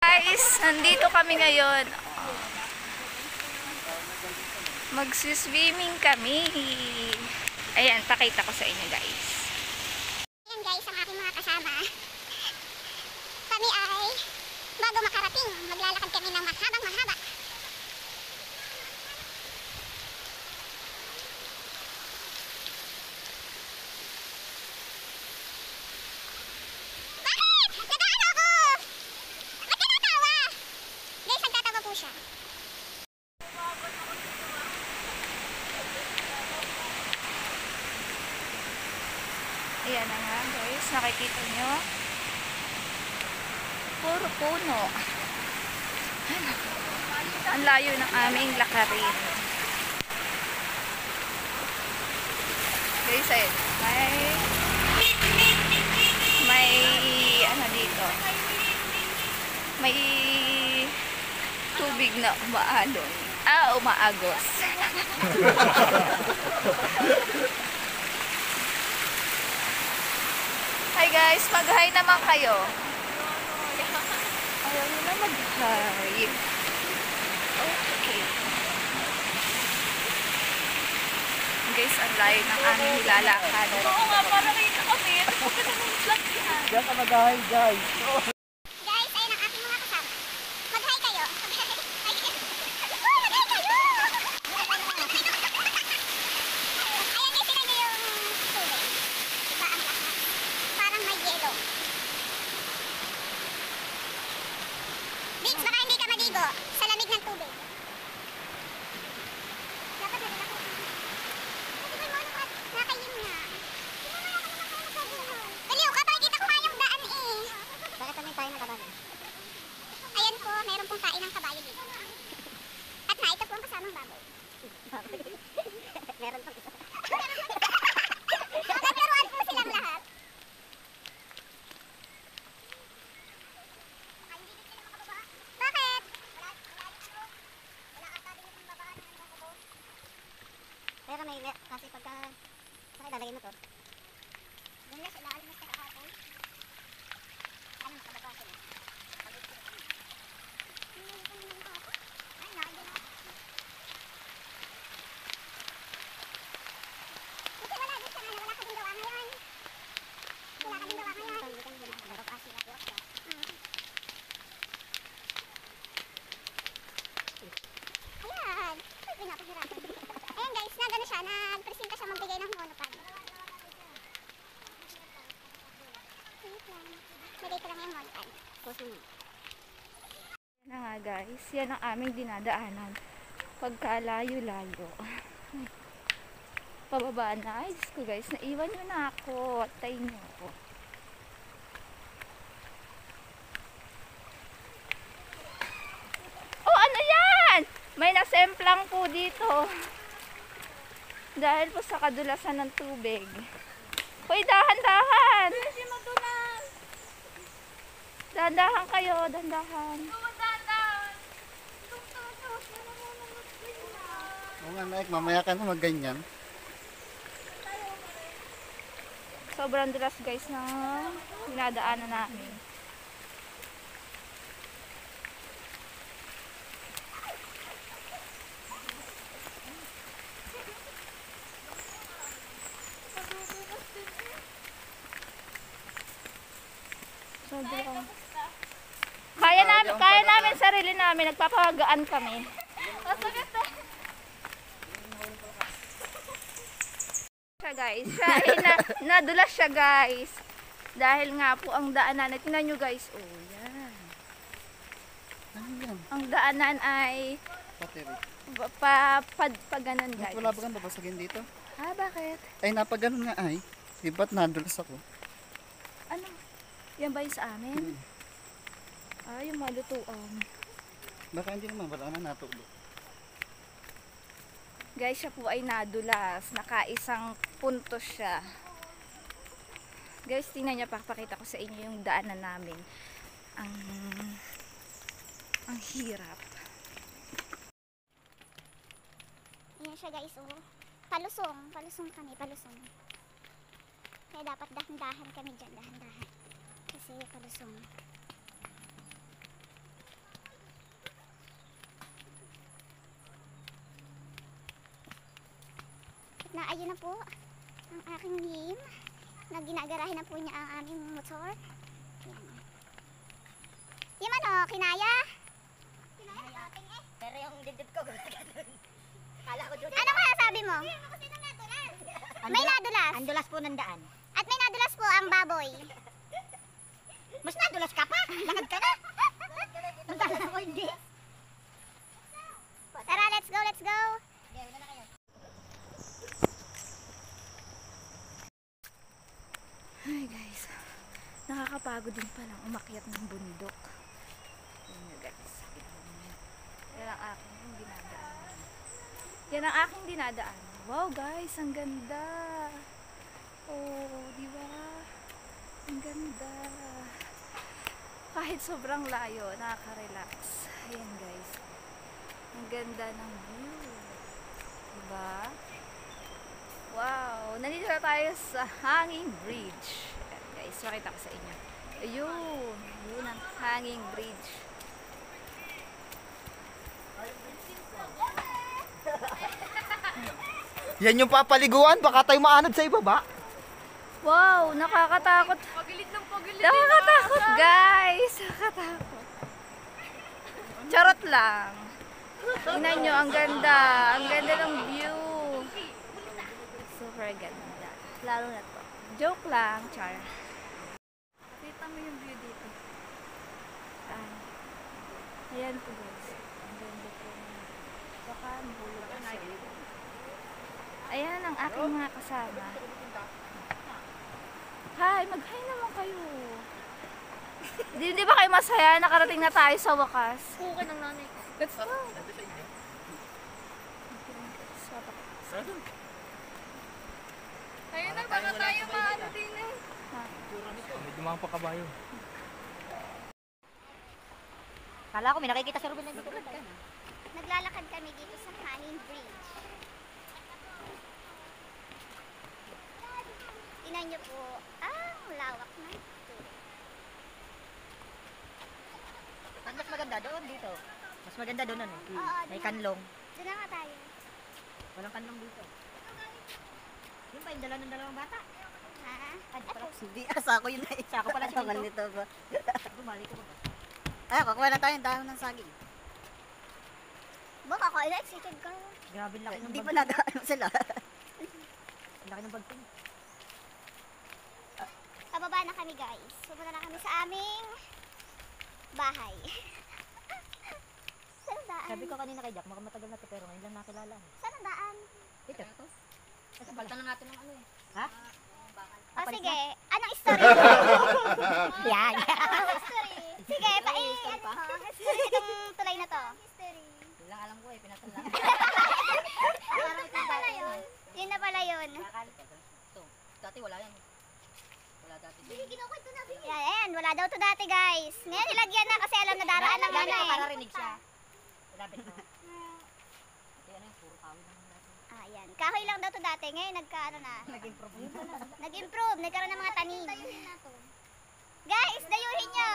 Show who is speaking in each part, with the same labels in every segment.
Speaker 1: Guys, nandito kami ngayon. Magsiswimming kami. Ayan, pakita ko sa inyo guys.
Speaker 2: Ayan guys, ang aking mga kasama. Kami ay bago makarating, maglalakad kami ng mahabang-mahaba.
Speaker 1: Ayan na nga guys, nakikita nyo. Puro puno. Ang layo ng aming lakarin. Guys, ayun. May ano dito. May tubig na umaalon. Umaagos. Hi guys, mag-hi naman kayo. Ayaw nila mag-hi. Okay. Guys, ang layo ng aming nilalakad.
Speaker 3: Oo nga, parang kita kami. Ito po ka naman vlog niya.
Speaker 4: Diyan ka mag-hi guys.
Speaker 2: Guys, ayun ang aking mga kasama. Mag-hi kayo. Mag-hi kayo! Ayan guys, tingnan nyo yung tubig. Diba ang lakas? Parang may yelo. Vince, baka hindi ka maligo sa lamig ng tubig. Dapat na rin ako. Nakayim na. Baliw ka, pakikita ko nga yung daan eh. Bakit kami tayo ng kabayo? Ayan po, meron pong kain ng kabayo dito. At na, ito po ang kasamang baboy. Meron pong isa. Naglaruan po silang lahat. Bakit? Wala ata din yung babaan ng bako. Pero may kasi pagka saka ilalagay mo to. Doon na sila alam sa kahapon. Ano makababa sila? Ay, nakagyan ako. Kasi wala din siya, wala ka din gawa ngayon. Wala ka din gawa ngayon. Nagpapa sila po siya. Ayan. Ay, pinapahirapan. Ayan guys, nagano siya, nagpresenta siya magbigay ng monopod. Lagay ko lang yung monopod.
Speaker 1: Yan na nga guys, yan ang aming dinadaanan. Pagkalayo-layo. Pababa na. Ay, Diyos ko guys, naiwan nyo na ako. Atay nyo ako. Oh, ano yan? May nasemplang po dito. Dahil po sa kadulasan ng tubig. Hoy, dahan-dahan!
Speaker 3: Kasi madulas.
Speaker 1: Dahan-dahan kayo, dahan-dahan.
Speaker 4: Oo nga Naik, mamaya ka na mag-ganyan.
Speaker 1: Sobrang dulas guys na dinadaanan namin. Sobrang. Kaya namin sarili namin, nagpapagaan kami. Siya guys, nadulas siya guys. Dahil nga po ang daanan, tingnan nyo guys, oh yan.
Speaker 4: Ano yan?
Speaker 1: Ang daanan ay
Speaker 4: Patiri.
Speaker 1: ganun guys.
Speaker 4: Wala ba kang babasagin dito?
Speaker 1: Bakit?
Speaker 4: Ay, napaganon nga ay. Di ba't nadulas ako?
Speaker 1: Ano? Yan ba yung sa amin? Yung malutuan.
Speaker 4: Baka hindi naman, wala na natulo.
Speaker 1: Guys, siya po ay nadulas. Nakaisang puntos siya. Guys, tingnan niya, pakita ko sa inyo yung daanan namin. Ang hirap.
Speaker 2: Ayan siya guys, oh. Palusong kami. Kaya dapat dahan-dahan kami dyan, dahan-dahan. Kasi palusong. ayun na po ang aking nim na ginagarahin na po niya ang aming motor. Yan. Yung ano, kinaya? Kinaya?
Speaker 5: Pero yung dibdib ko, kala ko doon.
Speaker 2: Ano kaya sabi mo? May nadulas.
Speaker 5: Ang dulas po ng daan.
Speaker 2: At may nadulas po ang baboy.
Speaker 5: Mas nadulas ka pa? Lakad ka na? Magkala ko hindi.
Speaker 2: Tara, let's go, let's go.
Speaker 1: Hi guys, nakakapagod din palang umakyat ng bundok. Yan nga guys. Yan ang aking dinadaan. Yan ang aking dinadaan. Wow guys, ang ganda. Oh, di ba? Ang ganda. Kahit sobrang layo, nakaka-relax. Ayan guys. Ang ganda ng view. Diba? Wow! Nandito na tayo sa Hanging Bridge. Ayan guys, makita ko sa inyo. Ayun! Yun ang Hanging Bridge.
Speaker 6: Yan yung papaliguan, baka tayo maanod sa ibaba.
Speaker 1: Wow! Nakakatakot.
Speaker 3: Pagilid ng pagilid.
Speaker 1: Nakakatakot guys! Nakakatakot. Charot lang. Tingnan nyo, ang ganda. Ang ganda ng view. Super ganda. Lalo na to. Joke lang, char. Kita mo yung view dito. Ayan po guys. Ang ganda po. Baka mahulog ang siya. Ayan ang aking mga kasama. Hi, mag-hi naman kayo. Di ba kayo masaya? Nakarating na tayo sa wakas.
Speaker 3: Kuka ng nanay ko.
Speaker 1: Let's go.
Speaker 3: Ayun na, baka tayo maano din eh.
Speaker 6: Medyo mga pakabayo.
Speaker 5: Kala ko may nakikita si Ruben na dito.
Speaker 2: Naglalakad kami dito sa Hanging Bridge. Tingnan niyo po, ang lawak na ito.
Speaker 5: Ang mas maganda doon dito. Mas maganda doon ano.
Speaker 2: Oo,
Speaker 5: May
Speaker 2: doon.
Speaker 5: kanlong.
Speaker 2: Doon na nga tayo.
Speaker 5: Walang kanlong dito. Yun pa yung dala ng dalawang bata.
Speaker 2: Ha?
Speaker 5: Hindi, asa ko yun. Isa ko pala siya dito.
Speaker 4: Nito ba?
Speaker 5: Bumalik ko ba?
Speaker 4: Ay, kukuha na tayo ng dahon ng saging.
Speaker 2: Baka ako, excited ka.
Speaker 5: Grabe laki ng
Speaker 4: Hindi
Speaker 5: bag.
Speaker 4: pa nadaan sila.
Speaker 5: Laki ng bag ko.
Speaker 2: Pababa na kami guys. Pupunta na kami sa aming bahay. Saan ang daan?
Speaker 5: Sabi ko kanina kay Jack, mukhang matagal na to pero ngayon lang nakilala.
Speaker 2: Saan ang daan?
Speaker 5: Dito. Ito pala. na natin ng ano eh. Ha?
Speaker 2: O sige, anong story?
Speaker 5: Yan.
Speaker 2: Anong story? Sige, ano to? History itong tulay na to. History.
Speaker 5: Yun lang alam ko eh, pinatan lang.
Speaker 2: Parang ito pala yun. Yun na pala yun.
Speaker 5: Ito, dati wala yan. Wala dati.
Speaker 2: Kinukwento na. Yan, ayan, wala daw to dati guys. Ngayon nilagyan na kasi alam na daraan ng
Speaker 5: Lapit
Speaker 2: ano
Speaker 5: ko
Speaker 2: eh.
Speaker 5: para rinig siya. Lapit ko. Ito yan yung puro kahoy naman dati.
Speaker 2: Ah, yan. Kahoy lang daw to dati. Ngayon nagkaano na.
Speaker 5: Nag-improve.
Speaker 2: Nag-improve, nagkaroon ng mga tanim. Guys, dayuhin nyo.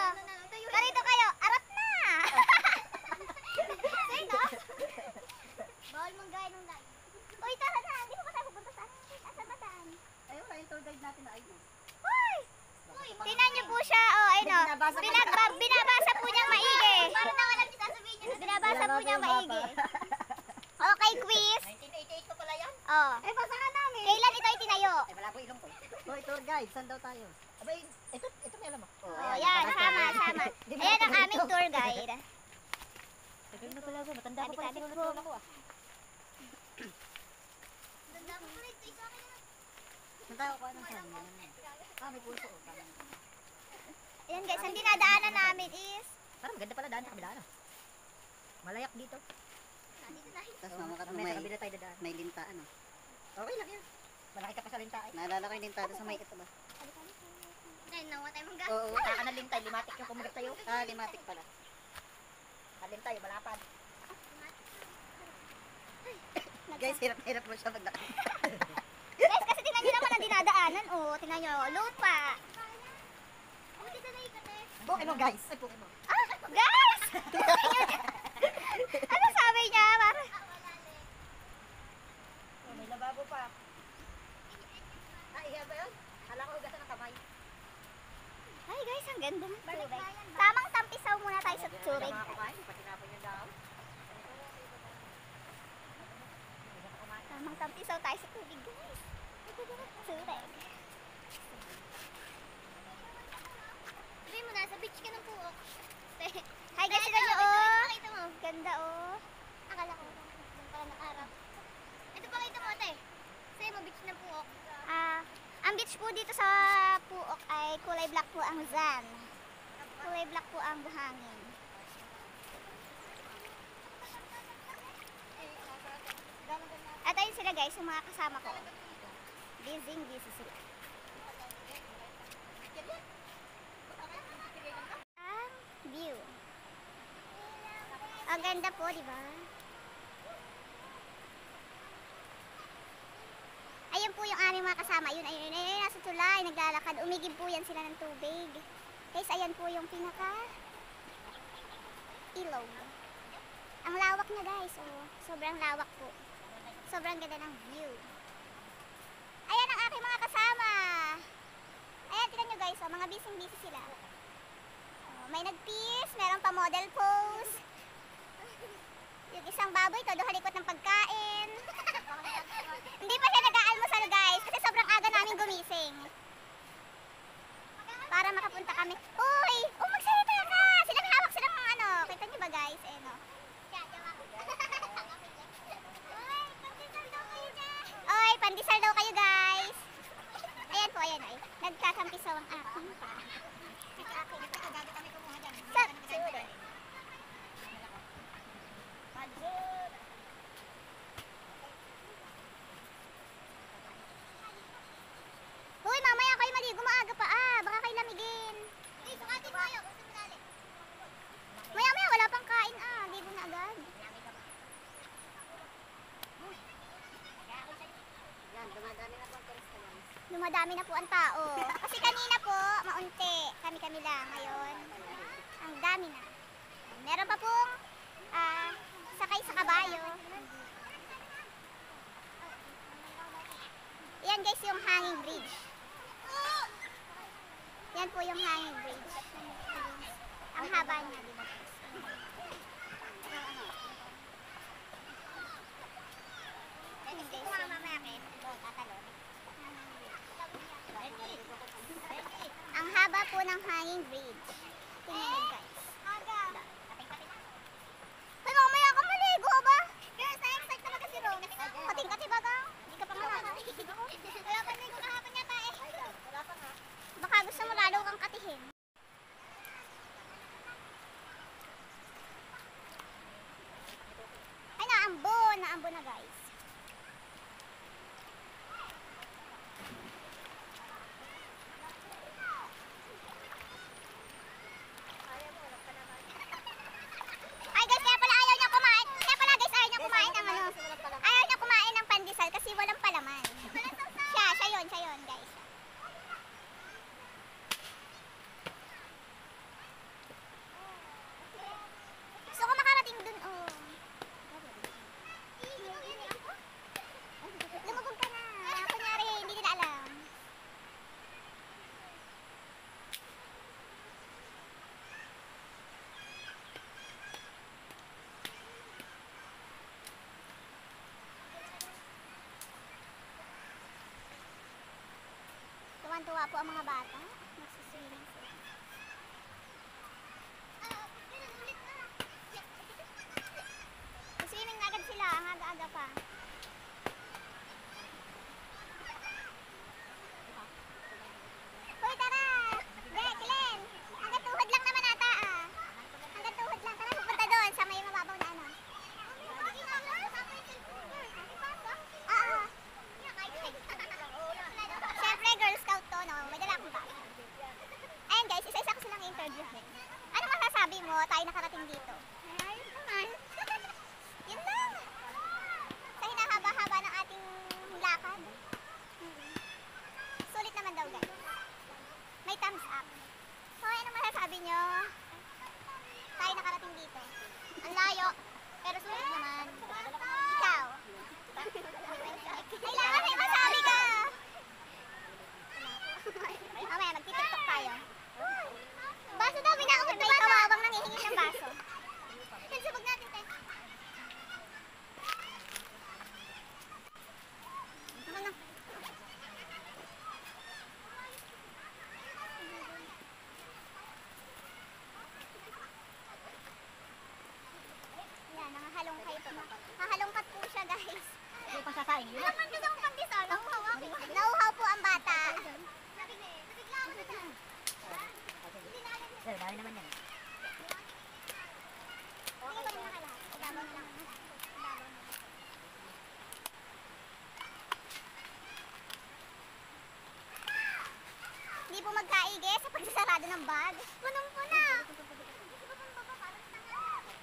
Speaker 2: Karito kayo, arap na. Sino? Bawal mong gaya nung dati. Uy, tara na. Hindi mo pa tayo pupunta sa asan ba saan?
Speaker 5: Ayun, yung tour guide natin na ayun.
Speaker 2: Uy! Tingnan niyo po siya, oh, ayun oh. Binabasa po niyang maigi. Para na alam niyo sasabihin niyo. Binabasa po niyang maigi. Okay, quiz.
Speaker 5: 1988 ko pala yan.
Speaker 2: Oh. Eh, basahan namin. Kailan ito itinayo?
Speaker 5: Ay, wala po ilong ko. Hoy, tour guide, saan daw tayo? Abay, ito may alam mo.
Speaker 2: Oh, yan, sama. Ayan ang aming tour guide.
Speaker 5: Tagal na pala ako, matanda ko pala
Speaker 2: Tabi-tabi
Speaker 5: siguro
Speaker 2: po.
Speaker 5: na ako ah.
Speaker 4: Saan tayo kukuha ng saging? Ah, may puso.
Speaker 2: Ayan guys, ang dinadaanan namin is
Speaker 5: Parang maganda pala daan sa kabila ano. Malayak dito.
Speaker 4: Tapos mamakat
Speaker 5: Mamaya sa kabila tayo dadaan.
Speaker 4: may linta, ano?
Speaker 5: Okay lang yan. Malaki ka pa sa linta eh.
Speaker 4: Naalala ko yung linta doon sa may ito ba?
Speaker 2: Ngayon, nawa tayo mangga.
Speaker 5: Oo, taka na lintay, limatik yung kumagat sa'yo.
Speaker 4: Ah, limatic pala.
Speaker 5: Lintay, malapad.
Speaker 4: Guys, hirap mo siya pag
Speaker 2: Guys, kasi tingnan nyo naman ang dinadaanan. Oh, tingnan nyo, lupa.
Speaker 5: Pokemon guys. Ay, Pokemon.
Speaker 2: Ah, guys! ano sabi niya?
Speaker 5: Oh, may lababo pa. Kala ko hugasan ng kamay.
Speaker 2: Ay guys, ang ganda ng tubig. Tamang tampisaw muna tayo sa tubig.
Speaker 5: Patinapon niya daw.
Speaker 2: Tamang tampisaw tayo sa tubig guys. Tubig.
Speaker 3: Sabi mo, nasa beach ka ng Puok.
Speaker 2: Hi guys, ito nyo oh. Ganda oh.
Speaker 3: Akala ko, doon pala ng araw. Ito pa kita mo, ate. Sa'yo mo, beach ng Puok.
Speaker 2: Ang beach po dito sa Puok ay kulay black po ang sand. Kulay black po ang buhangin. At ayun sila guys, yung mga kasama ko. Busy sila. Ang view. Ang ganda po, di ba? Ayun po yung aming mga kasama. Ayun, nasa tulay, naglalakad. Umigib po yan sila ng tubig. Guys, ayan po yung pinaka ilog. Ang lawak na guys, oh. Sobrang lawak po. Sobrang ganda ng view. Ayan ang aking mga kasama. Ayan, tignan nyo guys, oh. Mga busy sila. Oh, may nag-peace, meron pa model pose. Yung isang baboy, todo halikot ng pagkain. Hindi pa siya nag-aalmusal guys, kasi sobrang aga namin gumising. Para makapunta kami. Uy! Oh, magsalita ka! Silang hawak silang ano. Kita niyo ba guys? Eh, no? Oy, pandesal daw kayo guys. Ayan po, ayan ay. Nagkakampisaw ang aking pa. Hoy, mamaya kayo maligo, maaga pa baka kayo lamigin. Maya wala pang kain ligo na agad.
Speaker 5: Yan, dumadami na po ang turista guys.
Speaker 2: Dumadami na po ang tao. Kasi kanina po, maunti. Kami lang ngayon. Ang dami na. Meron pa pong sakay sa kabayo. Yan guys yung hanging bridge. Yan po yung hanging bridge. Ang haba niya, di ba? Ang haba po ng hanging bridge. Tingnan nyo guys. Hoy, mamaya ka maligo ba? Excited na kasi Ron. Kating-kati ba ka? Hindi ka pa malaki. Wala pa ligo kahapon yata eh.
Speaker 5: Wala pa nga.
Speaker 2: Baka gusto mo lalo kang katihin. Ay, naambo na guys. Ay guys, kaya pala ayaw niya kumain. Kaya pala guys, ayaw niya kumain ng ano. Ayaw niya kumain ng pandesal kasi walang palaman. Siya yun guys. Gusto ko makarating dun, oh. Lumubog ka na. Kunyari, hindi nila alam. Tuwan-tuwa po ang mga bata. Nagsiswimming sila. Swimming agad sila, ang aga-aga pa. Hoy, tara! Glenn! Hanggang tuhod lang naman ata Hanggang tuhod lang. Tara, pupunta doon sa may mababaw na ano. Oo. Siyempre, Girl Scout to, no? May dala akong bag. Ayun guys, isa-isa ko silang interview. Ano masasabi mo? Tayo nakarating dito. Ayun naman. Yun lang. Sa hinahaba-haba ng ating lakad. Sulit naman daw guys. May thumbs up. So, ano masasabi nyo? Tayo nakarating dito. Ang layo. Pero sulit naman. Ikaw. Kailangan may masabi ka.
Speaker 5: naman yan.
Speaker 2: Okay, ko na lahat. Ibabaw na lang. Hindi po magkaigi sa pagsasarado ng bag. Punong-puna.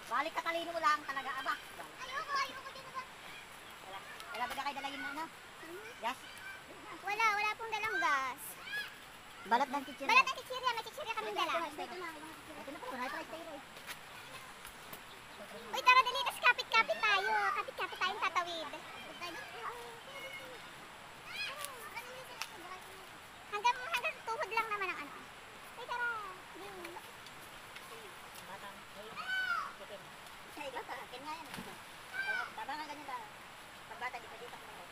Speaker 5: Balik katalino mo lang talaga, aba.
Speaker 2: Ayoko din ba?
Speaker 5: Wala ba kayo dalayin mo, ano? Gas?
Speaker 2: Wala pong dalang gas.
Speaker 5: Balat ng chichirya.
Speaker 2: Balat ang chichirya, may chichirya kaming dala.
Speaker 5: Ito na po, nai-try tayo.
Speaker 2: Uy, tara dali, tas kapit-kapit tayo. Kapit-kapit tayong tatawid. Hanggang tuhod lang naman ang ano. Uy, tara.
Speaker 5: Batang, chicken. Ay, bata, akin nga yan. Tama nga ganyan ba? Pag bata, di pa dito ako.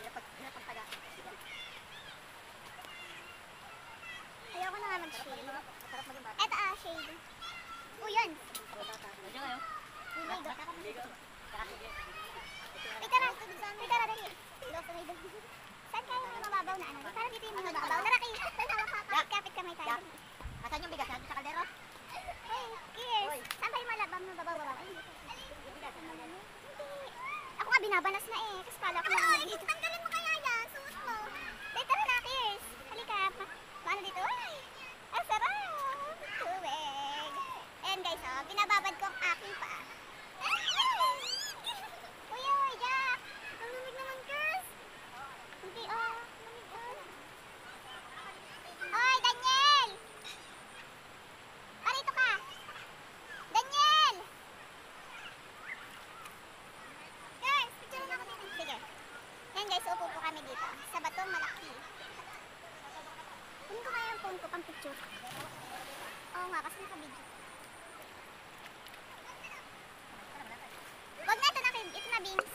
Speaker 5: Hirap pagtaga.
Speaker 2: Ayoko na nga mag-shade.
Speaker 5: Masarap maging bata.
Speaker 2: Eto shade. Uy, yun.
Speaker 5: Nandiyan kayo?
Speaker 2: Ligo. Uy, tara. Uy, tara, dali. Saan kayo may mababaw na ano? Parang dito yung mababaw. Tara, kayo. Kapit kamay tayo.
Speaker 5: Asan yung bigas? Nandun sa kaldero?
Speaker 2: Uy, kiss. Saan kayo malabang na babaw? Ako nga binabanas na eh. Kasi kala ko na dito. Tanggalin mo kaya yan. Suot mo. Dito tara na, kiss. Halika. Paano dito? Ay, ang sarap. Tubig. Ayan guys, oh. Binababad ko ang aking paa. Uy, Jack. Ang lamig naman, kiss. Hindi, lamig, Oy, Daniel! Parito ka! Daniel! Guys, picture na kami. Sige. Yan guys, upo po kami dito. Sa batong malaki. Kunin ko kaya yung phone ko pang picture. Oo nga, kasi naka-video. Wag na, ito na, Beams.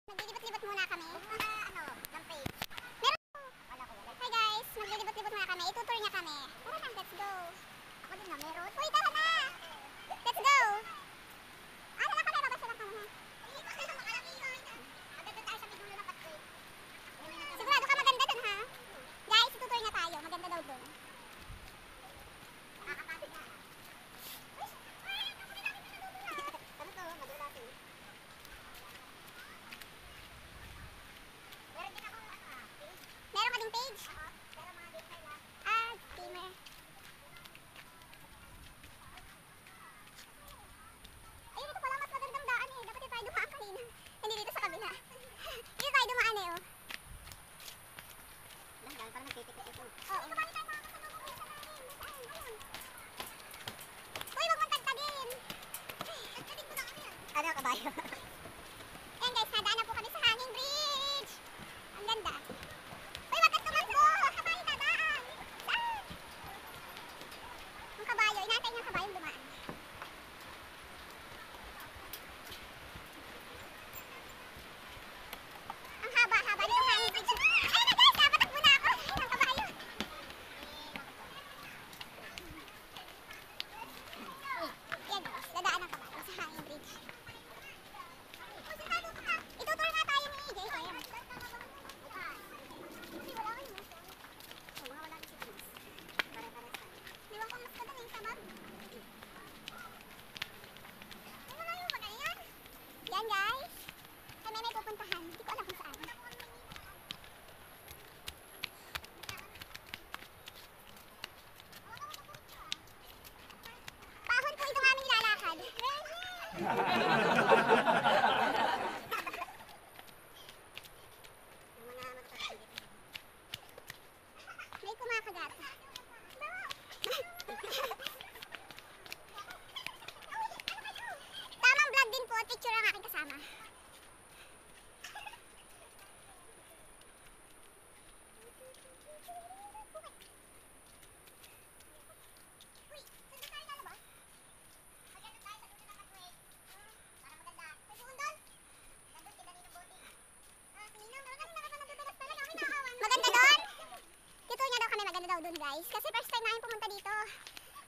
Speaker 2: Naglilibot-libot muna kami. Ng page. Hi guys, maglilibot-libot muna kami. Itutur niya kami. Tara na, let's go. Ako din na, meron. Uy, tara na! Let's go! Nakakalaga ba sila kami ha? Maganda tayo sa bigulo ng patway. Sigurado ka maganda dun ha? Guys, itutur niya tayo. Maganda daw dun. Nakakapagod na. Ano to? Madulas eh. Meron din akong page. Meron ka ding page? Oo. Pero mga gamer lang. Gamer. Ayun, ito pala mas magandang daan eh. Dapat tayo dumaan kanina. Hindi dito sa kabila. Dito tayo dumaan eh, oh.
Speaker 5: Lang, parang nagtitikit ito.
Speaker 2: Oo. Kabali tayo mga kasama mo sa namin. Ayun. Uy, wag mong tagtagin. Tagtagin ko na kami yan.
Speaker 5: Ano, kabayo?
Speaker 2: Ayan guys, nadaan na po kami sa hanging bridge. Ang ganda. Uy, wag kang tumakbo. Kabayo dadaan. Saan? Ang kabayo, inaantay niya ang kabayong dumaan. Ang haba-haba nitong hanging bridge. Ayun na guys, patakbo na ako. Ayun ang kabayo. Yan guys, dadaan ang kabayo sa hanging bridge. Itutur nga tayo ni JM. Hindi, wala kayo.
Speaker 5: Mga wala si Chris. Pare-pares tayo.
Speaker 2: Iwan ko mas kadang yung sabag. Ay, wala yung mga yan. Yan guys. Kami may pupuntahan. Hindi ko alam kung saan. Pahon po itong aming lalakad.
Speaker 5: Yung mga magtatagit.
Speaker 2: May kumakagat. Tamang vlog din po at picture ang aking kasama. Uy, saan tayo lalabas? Maganda tayo sa dulo ng katway. Para maganda. May buhon doon? Nandun kita dito boating. Ninang, pero kanina ka pa nagtutugas talaga. Okay, nakakawan. Maganda doon? Dito niya daw kami maganda daw doon guys. Kasi first time namin pumunta dito.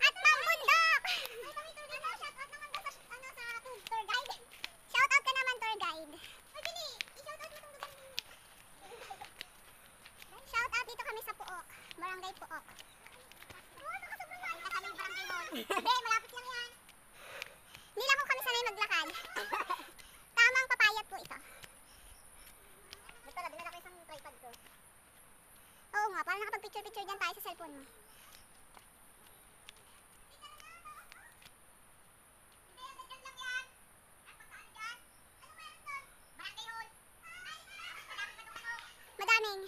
Speaker 2: At mambundok! Ay, kami tour guide. Shoutout naman ba sa, sa tour guide? Shoutout ka naman tour guide. Ay, Bili! I-shoutout mo itong lugar ninyo. Shoutout dito kami sa Puok. Barangay Puok. Hindi, malapit lang yan. Hindi lang po kami sanay maglakad. Tamang papayat po ito. Basta na, dinala ko isang tripod ko. Oo nga, para nakapag-picture-picture dyan tayo sa cellphone mo. Madaming.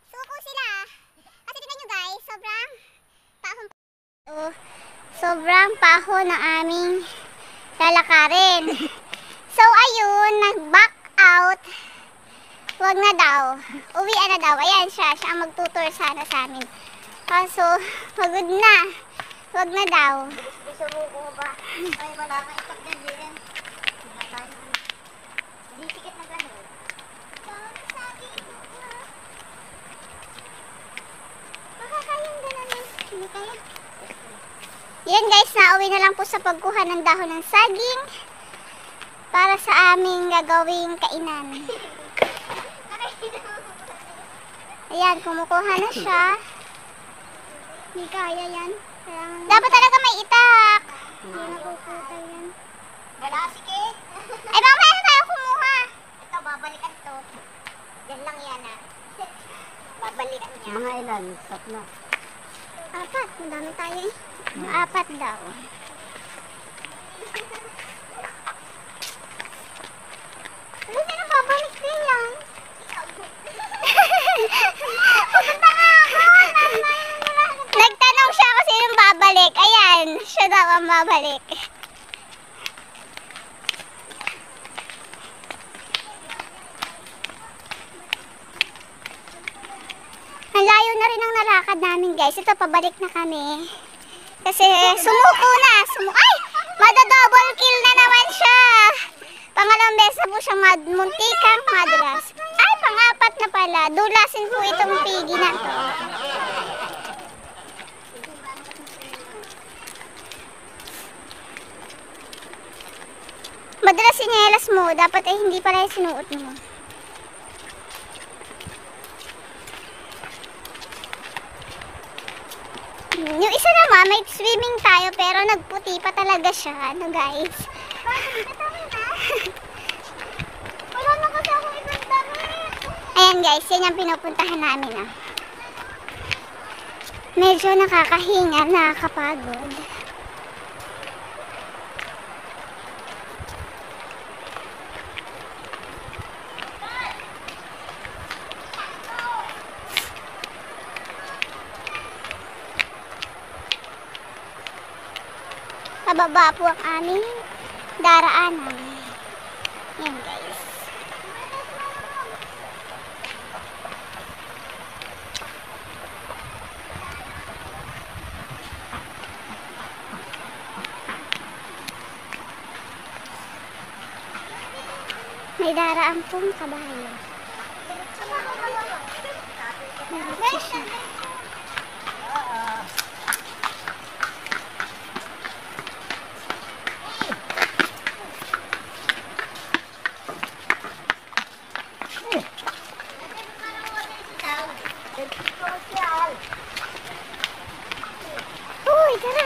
Speaker 2: Suko sila. Kasi tignan nyo guys, sobrang pahon. Sobrang paho ng aming lalakarin. So ayun, nag-back out. Wag na daw. Uwian na daw. Ayan siya. Siya ang magtutur sana sa amin. Kaso, pagod na. Wag na daw.
Speaker 5: Gusto mo ko ba? Ay, wala kang itak dyan, Jen. Hindi sikit na gano'n.
Speaker 2: Baka kayang gano'n na. Hindi kaya. Yan guys, nauwi na lang po sa pagkuha ng dahon ng saging para sa aming gagawing kainan. Ayan, kumukuha na siya. Hindi kaya yan. Dapat talaga may itak. Hindi napuputa yan.
Speaker 5: Wala, sikit.
Speaker 2: Ay, mamaya na tayo kumuha.
Speaker 5: Ito, babalikan to. Yan lang yan, ah. Babalikan niya.
Speaker 4: Mga ilan? Tatlo.
Speaker 2: Apat, madami tayo eh. Apat daw. Ano sino babalik din yan? Pupunta nga ako. Nagtanong siya kung sinong babalik. Ayan, siya daw ang babalik. Ang layo na rin ang nalakad namin guys. Ito, pabalik na kami. Kasi sumuko na. Ay! Mada-double kill na naman siya. Pangalawang beses na po siyang muntikang madulas. Ay, pang-apat na pala. Dulasin po itong pigi na to. Madalas sinelas mo. Dapat ay hindi pala yung sinuot mo. Yung isa naman, may swimming tayo pero nagputi pa talaga siya. Ano guys? Wala na kasi ako ibang damit. Ayan guys, yan yung pinupuntahan namin ah. Medyo nakakahinga, nakakapagod. Pababa po ang aming daraanan. Yan guys. May daraan pong kabayo. Guys, uy, tara.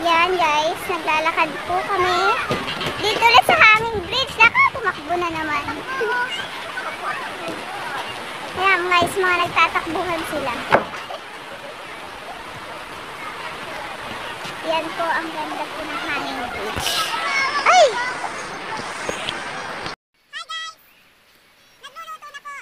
Speaker 2: Yan guys, naglalakad po kami. Dito ulit sa hanging bridge. Tumakbo na naman. Ayan guys, mga nagtatakbuhan sila. Yan po ang ganda po ng hanging bridge. Ay! Hi guys! Nagluluto na po.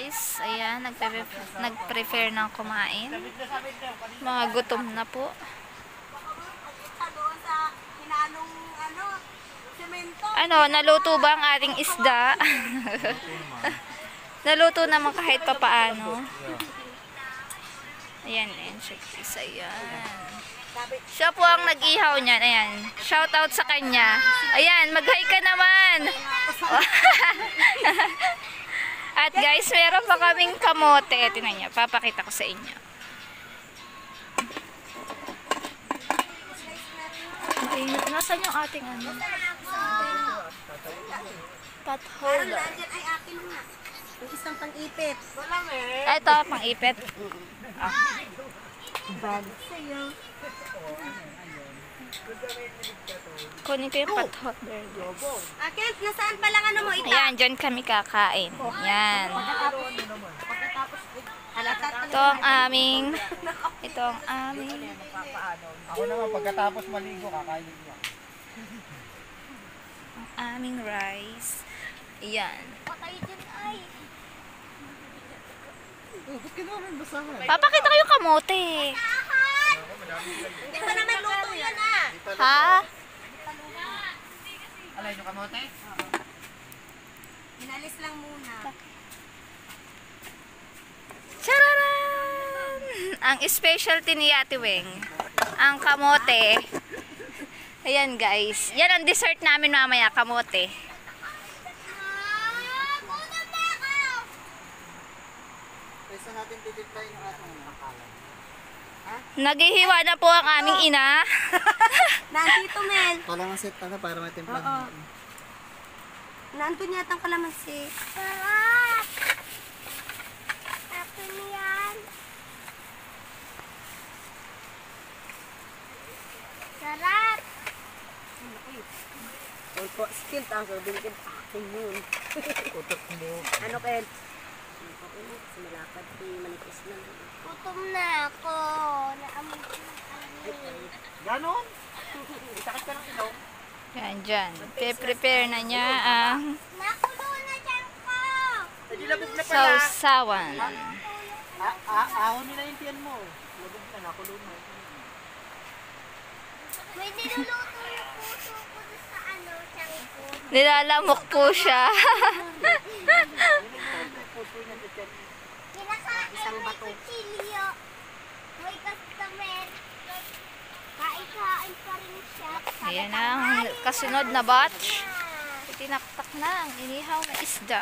Speaker 1: guys. Ayan, nag-prefer ng kumain. Mga gutom na po. Ano, naluto ba ang ating isda? Naluto naman kahit papaano. Ayan, ayan. Check this. Ayan. Siya po ang nag-ihaw niyan. Ayan. Shout out sa kanya. Ayan, mag-hi ka naman. At guys, meron pa kaming kamote. Tingnan niyo. Papakita ko sa inyo. Mainit. Nasaan yung ating ano? Pot holder.
Speaker 5: Ay, akin nga. Yung isang pang-ipit.
Speaker 1: Ito, pang-ipit.
Speaker 5: Bag sa'yo.
Speaker 1: Kunin ko yung pot holder.
Speaker 5: Akin, nasaan pa lang ano mo ita?
Speaker 1: Ayan, dyan kami kakain. Yan. Ito ang aming
Speaker 6: Ako naman, pagkatapos maligo, kakain ko.
Speaker 1: aming rice. Ayan.
Speaker 3: Patay dyan ay.
Speaker 6: Ba't ka naman basahan?
Speaker 1: Papakita ko yung kamote.
Speaker 5: Hindi pa naman luto yan ah.
Speaker 1: Ha?
Speaker 6: Alay yung kamote?
Speaker 5: Inalis lang muna.
Speaker 1: Chararan! Ang specialty ni Ate Weng. Ang kamote. Ayan guys. Yan ang dessert namin mamaya, kamote.
Speaker 6: Kaysa natin titipay yung ating nakalan.
Speaker 1: Naghihiwa na po ang aming ina.
Speaker 5: Nandito, Mel.
Speaker 6: Pala nga set na para matimplan.
Speaker 5: Oo. Nandun yata ang kalamansi.
Speaker 3: Sarap! Akin yan. Sarap!
Speaker 5: All po, skill tayo. Binigyan akin yun.
Speaker 6: Utot mo.
Speaker 5: Ano, Kel? Kasi malapad. Manipis na.
Speaker 3: Gutom na ako. Naamoy ko ng kanin.
Speaker 6: Ganon? Itakit ka ng ilaw.
Speaker 1: Yan dyan. Prepare na niya ang
Speaker 3: Nakulo na dyan ko!
Speaker 6: Hindi labog na pala.
Speaker 1: sausawan.
Speaker 6: Ahon nila yung tiyan mo. Labog na, nakulo na.
Speaker 3: May niluluto yung puso ko doon sa ano, tiyan ko.
Speaker 1: Nilalamok po siya.
Speaker 3: Kinakain
Speaker 5: Isang
Speaker 3: may
Speaker 5: bato.
Speaker 3: kutsilyo. May customer. Kain-kain pa rin siya.
Speaker 1: Ayan ang kasunod na batch. Tinaktak na ang inihaw na isda.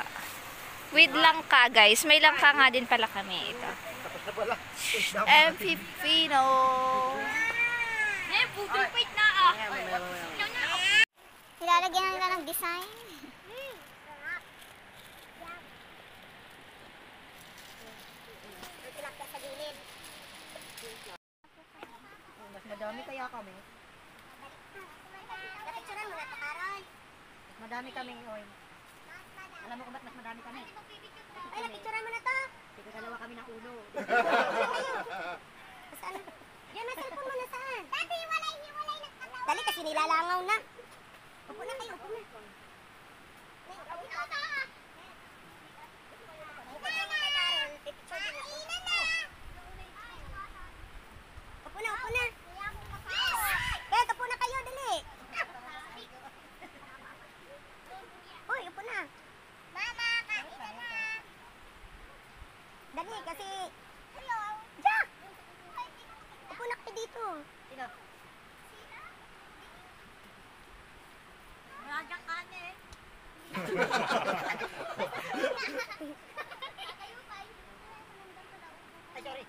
Speaker 1: With langka guys. May langka nga din pala kami. Ito.
Speaker 6: Tapos na pala.
Speaker 1: And pipino.
Speaker 2: Nilalagyan na nila ng design.
Speaker 5: Mas madami kaya kami.
Speaker 2: Napicturean mo na ito, Carol.
Speaker 5: Mas madami kami, oy. Alam mo kung ba't mas madami kami?
Speaker 2: Ay, napicturean mo na to.
Speaker 5: Tika dalawa kami ng ulo.
Speaker 2: Saan? Yan, may cellphone mo na saan? Dati, hiwalay ng katawa. Dali, kasi nilalangaw na. Upo na kayo, upo na. Upo na, upo na. Kaya, upo na kayo, dali. Uy, upo na.
Speaker 3: Mama, kain na na.
Speaker 2: Dali, kasi...
Speaker 3: Hello.
Speaker 2: Jack! Upo na kayo dito.
Speaker 5: Sino? Ragang kane. Ay, sorry.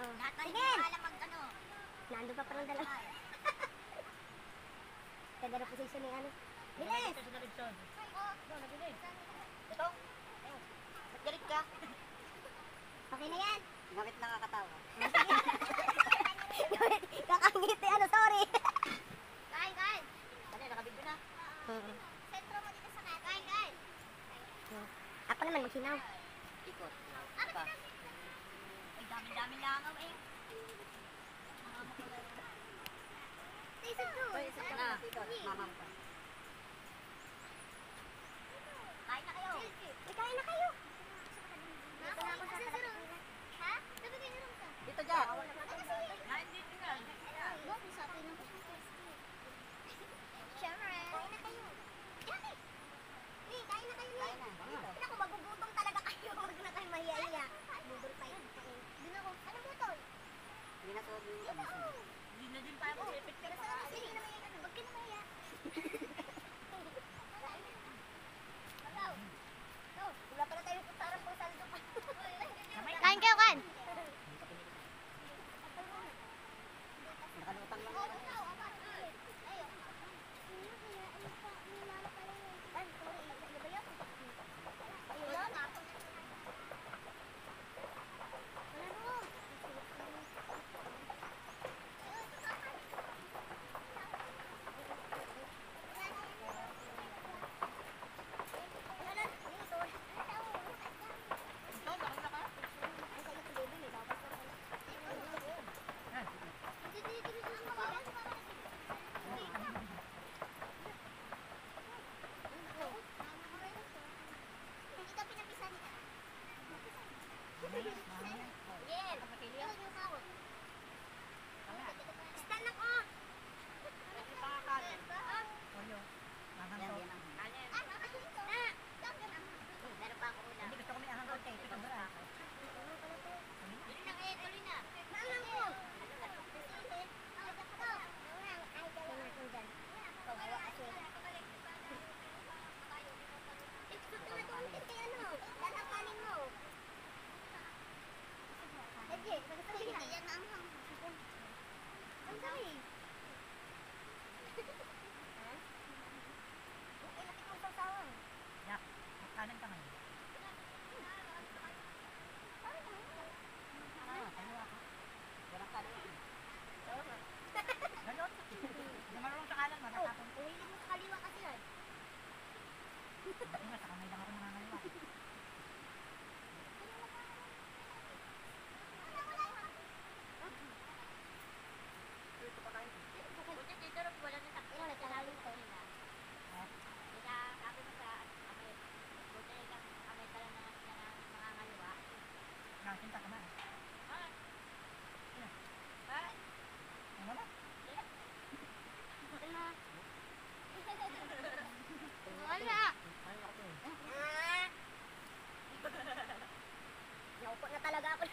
Speaker 2: Oh,
Speaker 3: Sige.
Speaker 2: sige.
Speaker 3: Alam mag-ano.
Speaker 2: Nandun pa parang dalawa. Ganda na position ni ano. Bilis!
Speaker 5: Ito? Ba't galit ka?
Speaker 2: Okay na yan.
Speaker 5: Gamit nakakatawa.
Speaker 2: Kakangiti, ano, sorry.
Speaker 3: Kain, kain.
Speaker 5: Ano, nakabigyo na?
Speaker 3: Sentro mo dito sa kain. Kain, kain.
Speaker 2: Ako naman maghinaw.
Speaker 5: Ikot. Pa.
Speaker 3: Ay, dami-dami langaw eh.
Speaker 5: Ay, isa na. Diba, sa kamay lang ako nangangaliwa.
Speaker 2: Buti dito rin wala na sa kanya. Nagkahalin ko nila. Kaya sabi mo sa kamay. Buti lang kamay pala na nangangaliwa.
Speaker 5: Nakasinta ka na.
Speaker 2: Ah.
Speaker 5: Ano?
Speaker 2: Ah.
Speaker 5: Ano ba?
Speaker 2: Wala. Wala.
Speaker 6: Ayun ako eh.
Speaker 2: Ah. Naupo na talaga ako.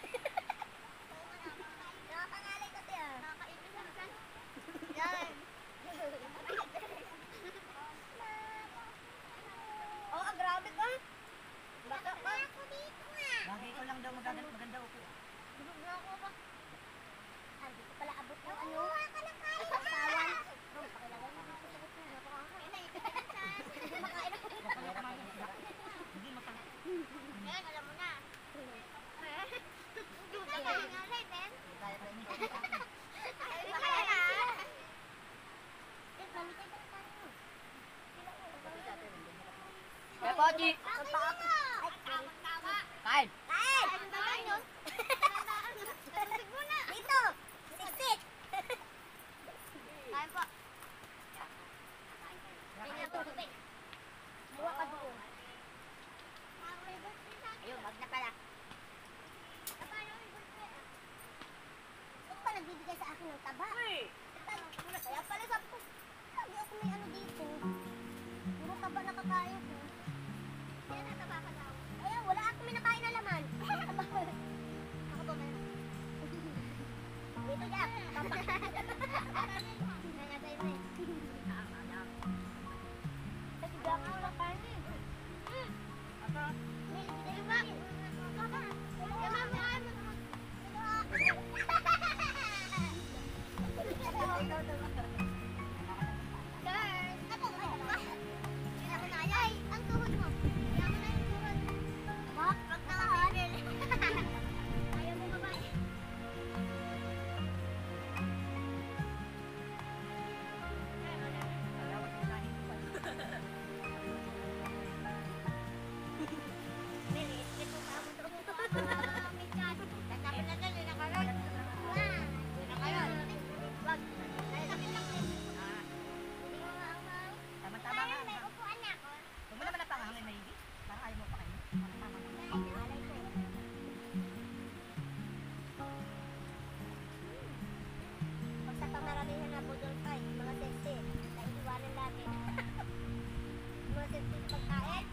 Speaker 2: Nakapangalay kasi ah. Nakakaibig lang siya. Yan. Oh, grabe ka. Baka pa. Ako dito nga.
Speaker 5: Bagay ko lang daw maganda upo.
Speaker 2: Bulog na ako ba? Ah, di ko pala abot yung ano. Asawan. Bro, pakilagay mo dito sa gusto. Napakakain. Hindi makain ako.
Speaker 5: Kapag kumain ng sila. Hindi makain.
Speaker 2: Yan, alam mo na. Hindi ka pangalay, Ben.
Speaker 5: Hindi tayo pa ini.
Speaker 2: Hindi ka kaya. Eh, mamitay ka na tayo.
Speaker 5: Kaya Pochi!
Speaker 2: Ay, tama.
Speaker 5: Kain!
Speaker 2: Ay! Ang dami yun. Sige muna. Dito. Siksik. Kain po. Tingnan po, tubig. Buwa ka doon. Ayun, wag na pala. Ba't pa nagbibigay sa akin ng taba? Kaya pala sabi ko, lagi ako may ano dito. Puro taba na kakain ko. Kaya nataba ka daw. Ayun, wala akong may nakain na laman. Ako ba meron? Dito, Jack. Tapa. Nangatay mo eh. Kasi Jack, wala kain eh.
Speaker 5: Apa?
Speaker 2: Diba? Mama, Guys, ako ba? Ako na ay, ang tuhod mo. Kaya mo na yung tuhod. Wag nakahagil. Ayaw mo babae.
Speaker 5: Tama-tama nga. Huwag mo naman napangangin na hindi. Parang ayaw mo pa kayo.
Speaker 2: Pag sa pamaramihan na budol pa, mga sexy, naiiwanan lagi. Mga sexy sa pagkain,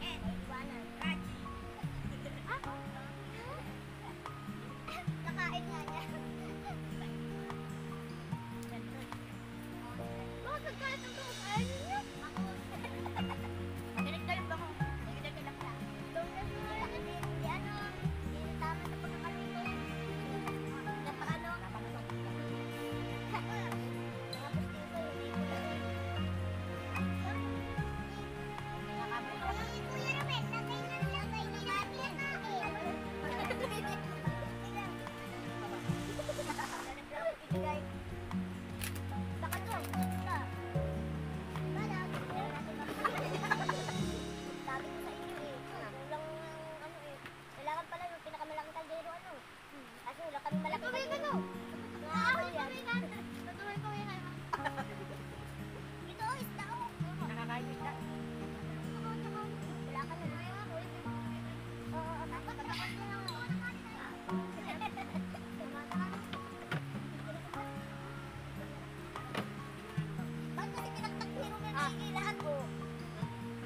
Speaker 2: naiiwanan. Ah? Nakain nga niya. Bakit kahit ang kumakain niya?
Speaker 5: Dinig na yung bango. Dinig na lang na.
Speaker 2: Hindi ano, hindi tama sa pagkakain ko. Napaano? Mga pustiso, hindi ko lang. Kuya Robert, nakay na lang kayo ni Mami na ibigay. Saka to, ka. Para, meron natin sabi ko sa inyo eh, kulang ang ano eh. Kailangan pala yung pinakamalaking kaldero ano. Kasi wala kami malaking kaldero. Nakakawin yan. Natuloy ko yan. Ito oh, isda oh.
Speaker 5: Nakakain isda.
Speaker 2: Wala ka na. Oo, nakakatakas na lang. Ba't kasi pinaktak ni Romel na ikilaan ko?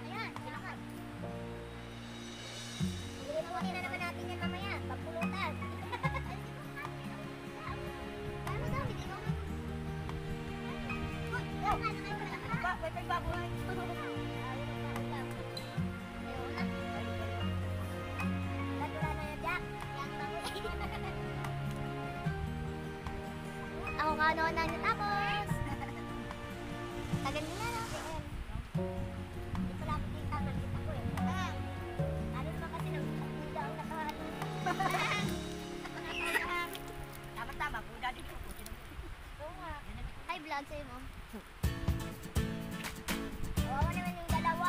Speaker 2: Ayan, kailangan. Iipunin na naman natin yan mamaya, pagpulutan. Ano daw, hindi mo man.
Speaker 5: Ba, may pagbaboy.
Speaker 2: Ako nga noon na natapos. Tagal nila no? Hindi pala ako kita, nakita ko eh. Ano naman kasi nagpupuda ang nakahalo.
Speaker 5: Tama-tama. Puda din yung puti ng
Speaker 2: Oo nga. Hi vlog sa'yo mo. Kawawa naman yung dalawa.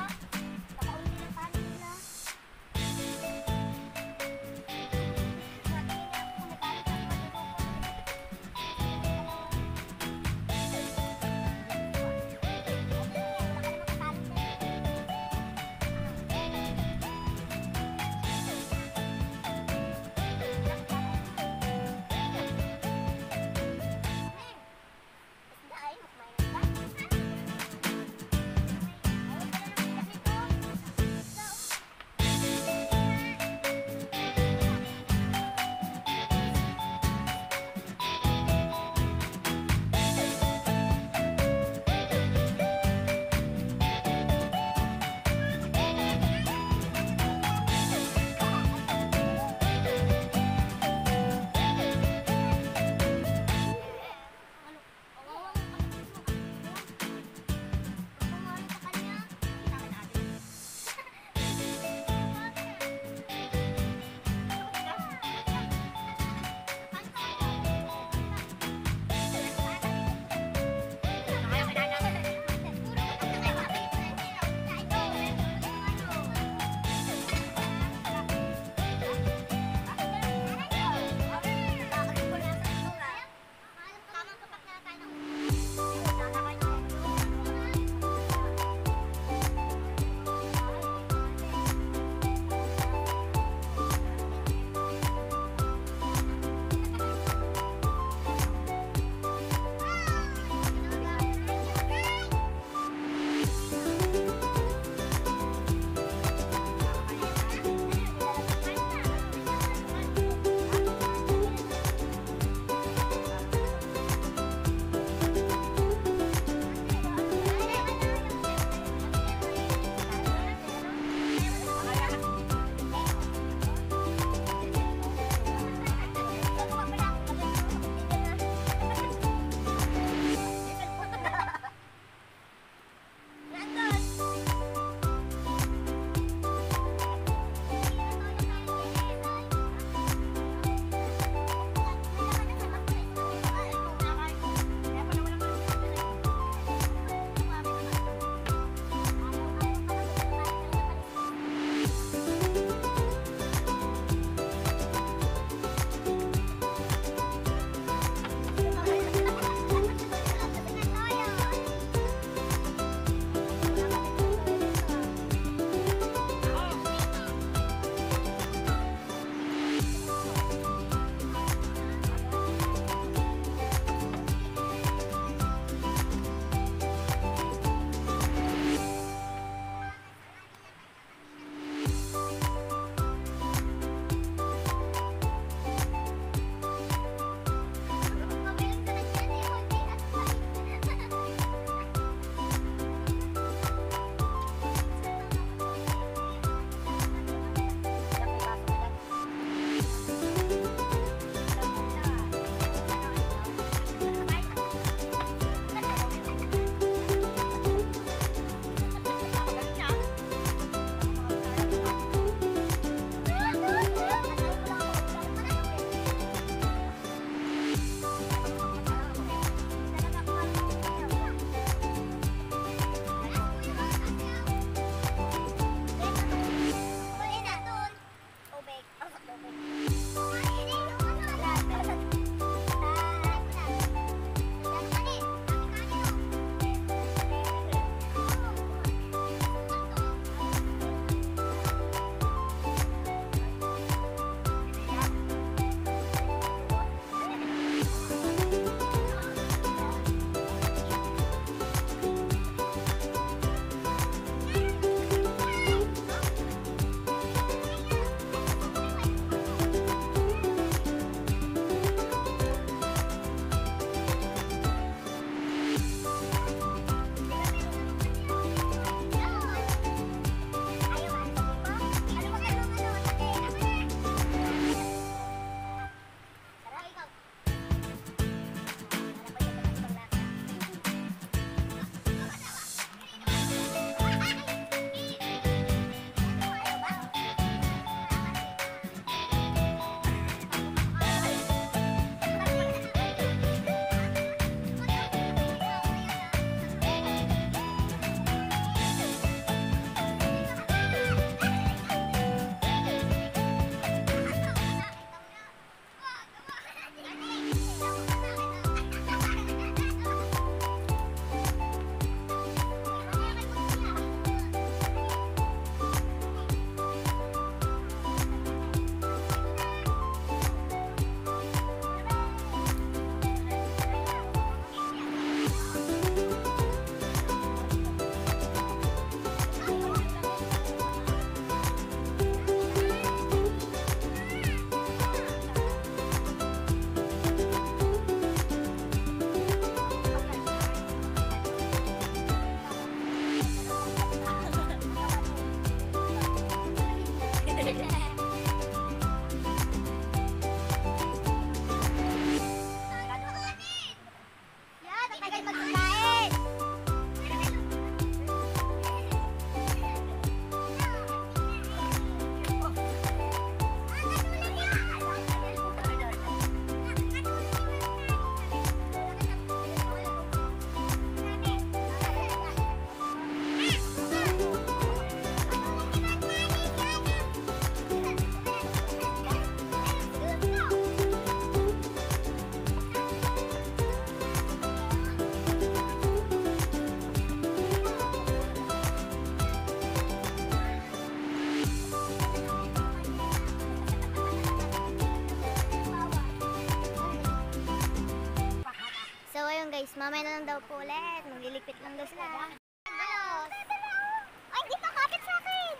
Speaker 2: Mamaya na lang daw po ulit. Magliligpit lang daw sila. Ay, hindi pa kapit sa akin.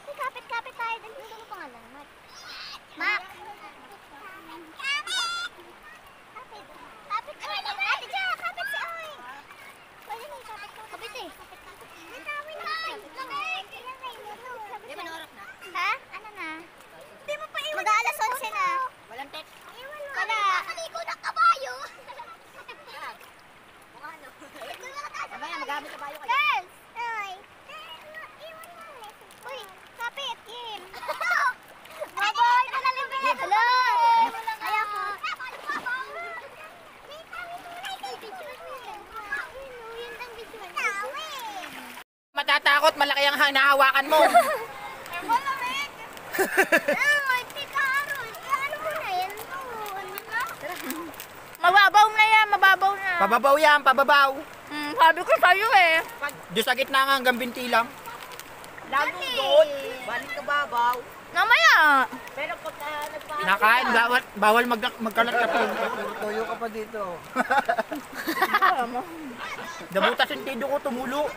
Speaker 2: Hindi, kapit tayo. Dali mo pangalan, Mac. Mac! Kapit. Kapit, Oy. Ate Jha, kapit si Oy. Pwede na yung kapit ko. Kapit eh. Natawin na.
Speaker 5: Di ba naorap na?
Speaker 2: Ha? Ano na? Hindi mo pa iwan. Mag-aalas 11 na.
Speaker 5: Walang text.
Speaker 2: Wala.
Speaker 3: Nakaligo ng kabayo.
Speaker 5: Mukha ano? Mamaya magamit na bayo kayo.
Speaker 2: Girls! Oy. Uy, kapit, Kim. Baboy, malalim na. Hello. Ayoko.
Speaker 6: Matatakot, malaki ang hinahawakan mo.
Speaker 1: Mababaw na yan, mababaw na.
Speaker 6: Pababaw yan, pababaw.
Speaker 1: Sabi ko sa'yo eh.
Speaker 6: Doon sa gitna nga hanggang binti lang.
Speaker 5: Lalo doon. Baling ka babaw.
Speaker 1: Namaya.
Speaker 5: Pero pagka nagpahan.
Speaker 6: Nakain, bawal magkalat ka po.
Speaker 4: Tuyo ka pa dito.
Speaker 6: Dabutas yung tido ko, tumulo.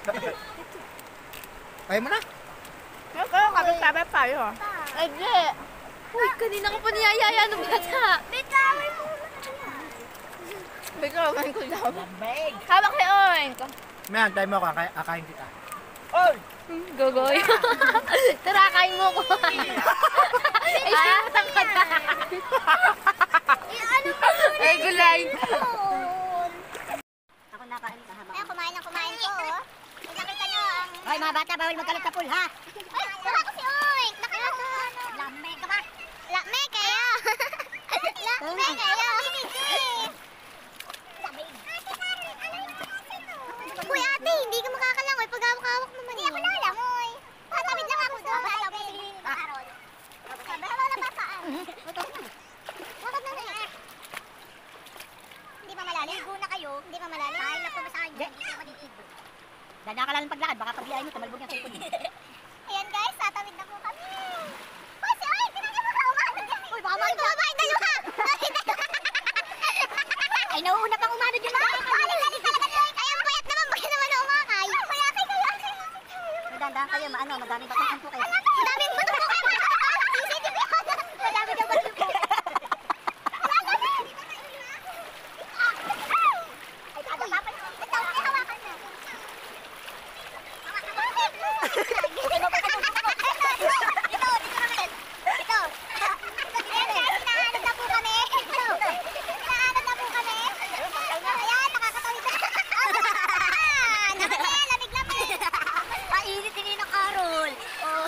Speaker 6: Kaya mo na.
Speaker 1: Sabi tayo. Ay, di. Uy, kanina ko pa niyayaya ng bata.
Speaker 2: Bitawin mo na.
Speaker 1: Bigyan ko daw.
Speaker 5: Lambeg.
Speaker 1: Hawak ni Owen.
Speaker 6: May antay mo ako, akain kita.
Speaker 5: Oy!
Speaker 1: Gogoy. Tara, kain mo ko. Ay, tangkad ka. Ay, gulay.
Speaker 5: Ako nakain ka habang.
Speaker 2: Ayun, kumain ko, oh. Nakita nyo ang...
Speaker 5: Hoy mga bata, bawal magkalat sa pool ha.
Speaker 2: Ay, wala ko si Oy. Nakita ko, ano.
Speaker 5: Lambeg ka ba?
Speaker 2: Lakme kayo. Lakme kayo. Uy, ate, hindi ka makakalangoy pag hawak-hawak naman. Hindi ako lalangoy. Tatawid lang ako doon. Karol. Sabi, wala ba saan? Bakit na rin? Hindi pa malalim? Ligo na kayo. Hindi pa malalim? Kain na po sa inyo. Hindi ako dito.
Speaker 5: Dadaan ka lang ng paglakad, baka pagbiyahin nyo, tumalbog yung cellphone niyo.
Speaker 2: Ayan guys, tatawid na po kami. Uy, si Oy, tinanong mo ka, umano dyan. Uy, baka mag-bye, dayo ka.
Speaker 5: Ay, nauuna pang umano dyan.
Speaker 2: Balik talaga ni Oy. Ay, ang payat naman, bakit naman na umakay? Mayakay kayo,
Speaker 5: Dadaan kayo, madaming batang po kayo.
Speaker 2: Madaming bato po kayo. CCTV ako. Madami daw bato po. Ay, taga dapat. Ito, ay hawakan na. Ito naman. Ito. Hinahanap na po kami. Hinahanap na po kami. Ayan, nakakatawid na. Lamig-lamig.
Speaker 5: Painit din ng Carol. Oh.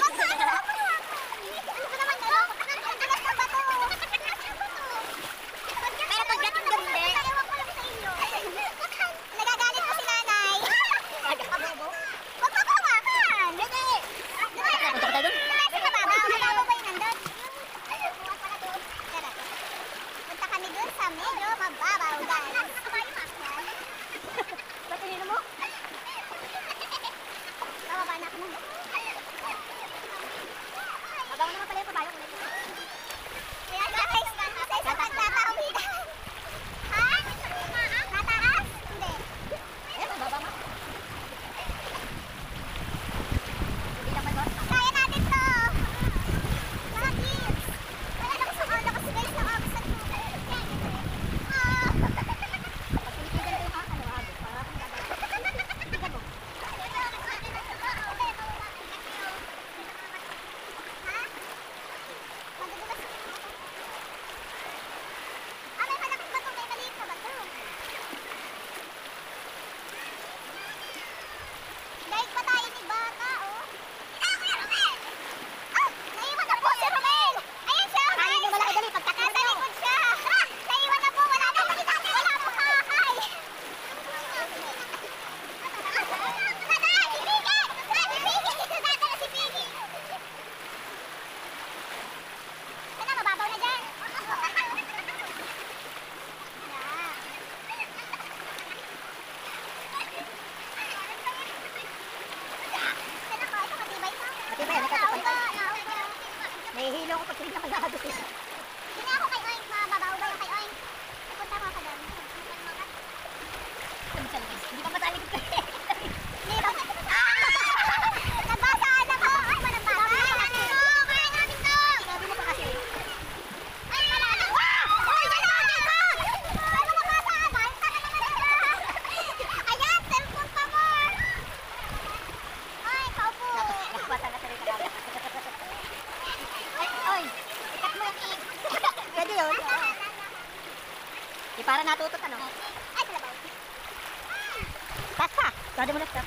Speaker 5: Kada mo na stop.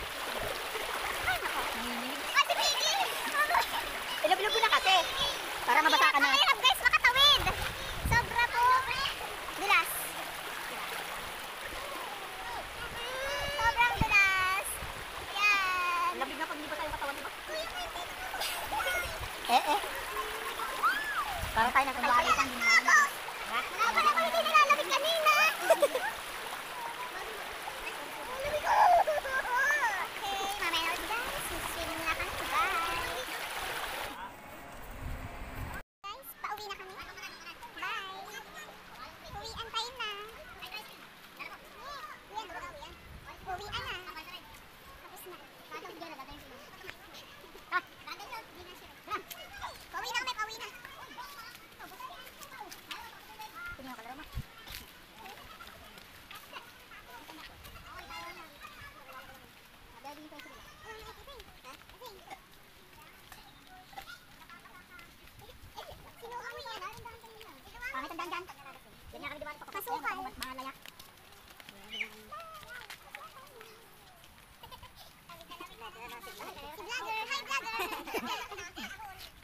Speaker 3: Ate Piggy!
Speaker 5: Ilab-ilab mo na kasi. Para mabasa ka na.
Speaker 3: Ang hirap guys, makatawid. Sobra po. Dulas. Sobrang dulas. Yan.
Speaker 5: Labig na pag hindi ba tayo katawan, di ba? Para tayo nagkawali kang ginagawa.
Speaker 3: Wala pa naman hindi nilalabig kanina. Okay, mamaya na ulit guys. Swim na kami. Bye. Guys, pauwi na kami. Bye. Uwian tayo na. Uwian na. Tapos na. Pauwi na kami, pauwi na.
Speaker 5: Kahit ang dandan. Yan nga kami di ba napakapasok.
Speaker 3: Pasukan.
Speaker 5: Mas malaya.
Speaker 3: Si vlogger, hi vlogger.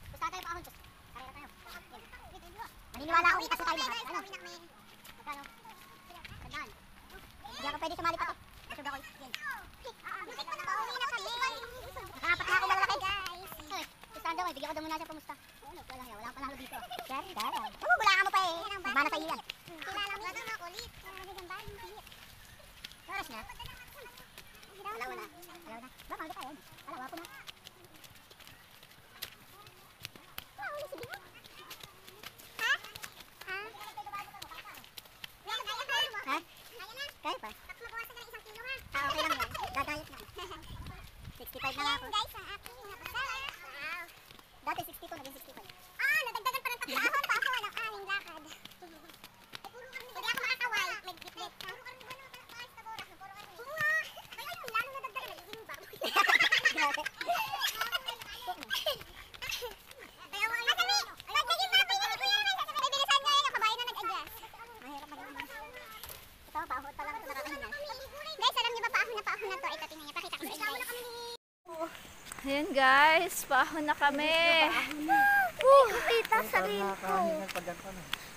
Speaker 5: Gusto tayo pa ahon. Karera tayo. Naniniwala ako itas na tayo lahat. Ano? Magkano? Tandaan. Hindi ako pwede sumali pa to. Busog ako. Yan.
Speaker 3: Pauwi na kami.
Speaker 5: Nakaapat na ako malaki.
Speaker 3: Guys.
Speaker 5: Gusto daw, bigyan ko daw muna siya pamusta. Wala pa nalo dito. Ganda. Bumubula ka mo pa eh. Mana sa iyo yan.
Speaker 3: Kilala mo na makulit. Nagagambari mo kulit.
Speaker 5: Oras na. Alawa na. Ba, pagod tayo. Alawa ko na.
Speaker 3: Mahuli si Bino. Ha? Ha? Kaya mo?
Speaker 5: Ha?
Speaker 3: Kaya na.
Speaker 5: Kaya pa.
Speaker 3: Tapos mabawasan ka ng 1 kilo ha.
Speaker 5: Okay lang yan. Dadayot na. 65 na nga ako.
Speaker 3: Ayan guys, ang aking napasala. Wow.
Speaker 5: Dati 62, naging 65.
Speaker 3: Ah, nadagdagan pa ng 3 ahon pa ako ng aming lakad. Hindi ako makakaway. May bitbit. Puro karne ba naman tayo sa boras? Puro karne. Oo nga. Ay, ayun, lalo nadagdagan. Nagiging ba?
Speaker 5: Grabe.
Speaker 3: Kaya mga nagiging mapi na ni Kuya Ray. May bilisan nga yun. Kabayan na nag-adjust.
Speaker 5: Mahirap mag-ano. Ito, paahot pa lang ito nakakahinan.
Speaker 3: Guys, alam niyo ba paahon na to? Ito, tingnan niya. Pakita ko sa inyo guys.
Speaker 1: Ayan guys, paahon na kami.
Speaker 3: Tita, sarili ko.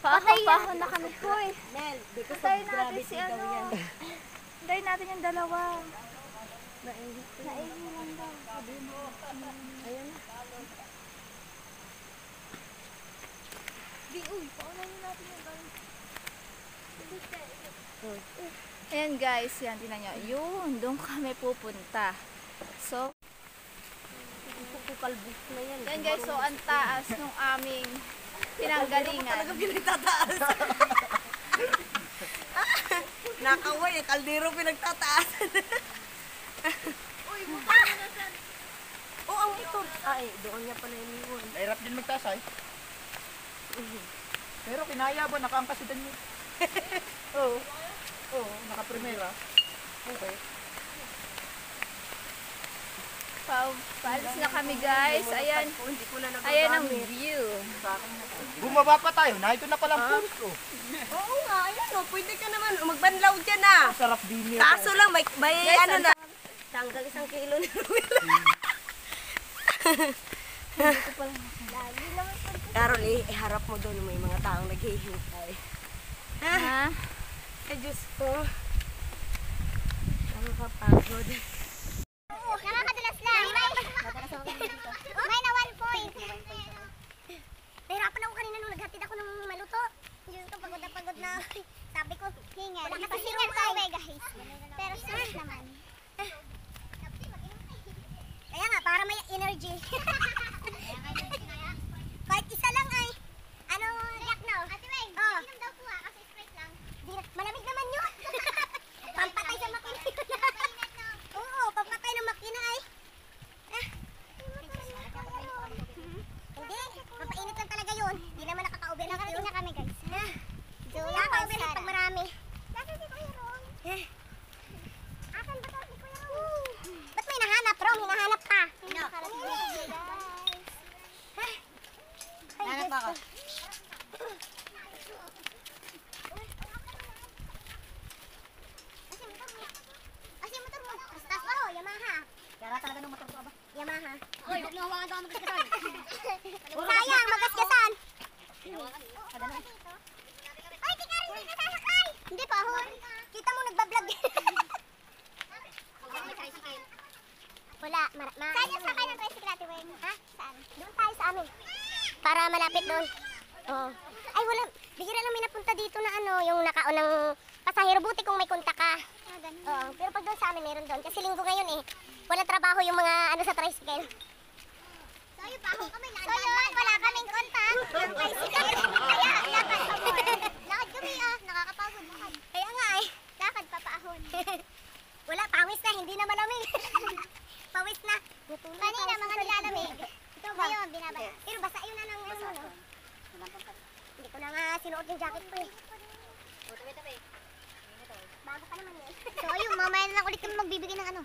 Speaker 1: Paahon na kami po eh.
Speaker 5: Mel, because
Speaker 1: Tayo natin si ano. Tayo natin yung dalawa. Ayan guys, yan, tingnan nyo. Yun, doon kami pupunta. So, yan guys, so ang taas nung aming pinanggalingan.
Speaker 4: Pinagtataas. Nakaway, kaldero pinagtataasan. Oh, ang motor. Ay, doon niya pala iniwan.
Speaker 6: Mahirap din magtasay. Pero kinaya ba? Nakaangkas si Daniel. Oo. Oo, naka-primera. Okay.
Speaker 1: Paalis na kami guys. Ayan, ayan ang view.
Speaker 6: Bumaba pa tayo. Na ito na palang pulse ko.
Speaker 4: Oo nga, ayan o. Pwede ka naman magbanlaw dyan ah.
Speaker 6: Sarap din yun.
Speaker 4: Kaso lang, may
Speaker 1: Guys,
Speaker 4: ano na. Tanggal 1 kilo na Carol, iharap mo doon may mga taong naghihintay.
Speaker 1: Ha?
Speaker 4: Ay, Diyos ko. Nakakapagod.
Speaker 3: Nakakadulas lang. May na 1 point. Nahirapan ako kanina nung naghatid ako ng maluto. Diyos ko, pagod na pagod na. Sabi ko, hingal. Nakahingal ka guys. Pero sweet naman. Kaya nga, para may energy. Kahit isa lang ay, ano, Jack no? Ate Weng, inom daw po kasi straight lang. Malamig naman yun. Pampatay sa makinig. Oo.
Speaker 2: Wala. Saan yung sakay ng tricycle, Ate Weng? Ha? Saan? Doon tayo sa amin. Para malapit doon. Oo. Ay, wala. Bihira lang may napunta dito na ano, yung nakaunang pasahero. Buti kung may kontak ka. Ah, ganun. Oo. Pero pag doon sa amin, meron doon. Kasi linggo ngayon eh. Wala trabaho yung mga ano sa tricycle. So, yun pa ako kami. So, yun. Wala kaming kontak. Yung tricycle. Kaya, lakad pa po. Lakad kami ah. Nakakapagod. Lakad. Kaya nga eh. Lakad pa paahon. Wala, pawis na. Hindi na malamig. Pawis na. Kanina, mga nilalamig. Ito ba yun? Binabaya. Pero basta yun na ng ano. Hindi ko na nga sinuot yung jacket ko eh. Bago pa naman yun. So, ayun. Mamaya na lang ulit kami magbibigay ng ano.